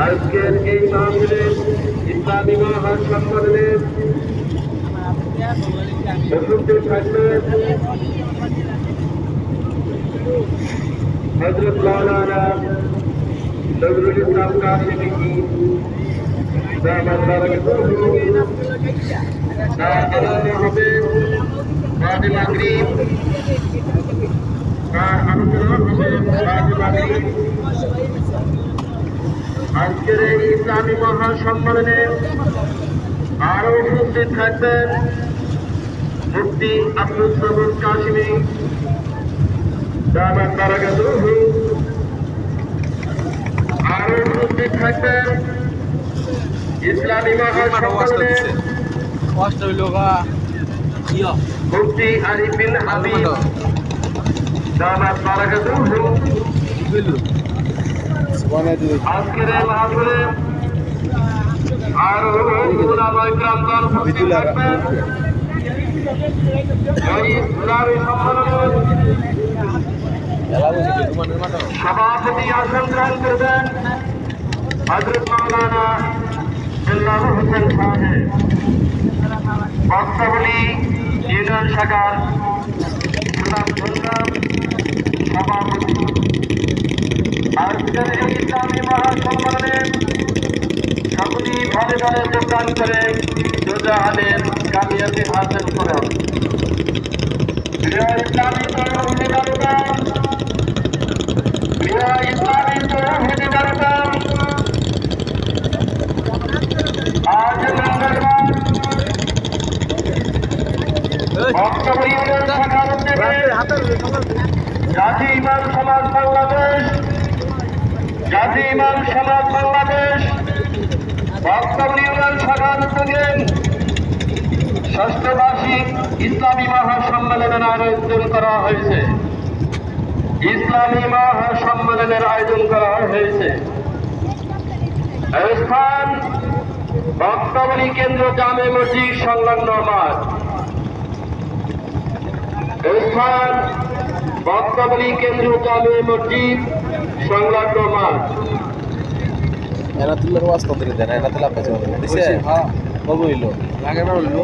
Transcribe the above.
আজকের এই মাহফিলে ইসলামী মহাসম্মেলনের উপস্থিত থাকবেন হযরত মাওলানা নজরুল ইসলাম কাশিমি দামাত বারাকাতুহু আলোচনা হবে বাদে মাগরিব আলোচনা হবে বাদে মাগরিব। আজকের এই ইসলামী মহাসম্মেলনে আরো উপস্থিত থাকবেন মুফতি আব্দুল সাবুর কাশিমি দামাত বারাকাতুহু। আরো উপস্থিত থাকবেন ইসলামী মহাসম্মেলনে মুফতি আরিফ বিন হাবিব দামাত বারাকাতুহু। আজকের এই মাহফিলে আরো উলামা ইকরাম গণ উপস্থিত থাকবেন। এই ইসলামী সম্মেলনের সভাপতি আসন গ্রহণ করবেন হযরত মাওলানা দেলওয়ার হোসেন সাহেব, বক্তবলী ইউনিয়ন শাখার সভাপতি। আজকের এই ইসলামী মহাসম্মেলনে সকলেই ঘরে ঘরে যোগদান করে দুজাহানের কামিয়াবি হাসিল করুন। প্রিয় ইসলামী তরুণী জনতা, প্রিয় ইসলামী তরুণী জনতা, আজ মঙ্গলবার বক্তব্য ইউনিয়ন শাখার উদ্যোগে জাতি ইমাম সমাজ বাংলাদেশ, জাতি ইমাম সমাজ বাংলাদেশ বক্তব্য ইউনিয়ন শাখার উদ্যোগে ষষ্ঠ বার্ষিক ইসলামী মহাসম্মেলনের আয়োজন করা হয়েছে। ইসলামী মহাসম্মেলনের আয়োজন করা হয়েছে। স্থান বক্তবলী কেন্দ্র জামে মসজিদ সংলগ্ন মাঠ। স্থান বক্তবলী কেন্দ্র জামে মসজিদ সংলগ্ন মাঠ। এনাতুল্লাহর ওয়াজ কত দিন দেন? এনাতুল্লাহ কাছে দিছে? হ্যাঁ, কবে হইলো? আগে না হইলো?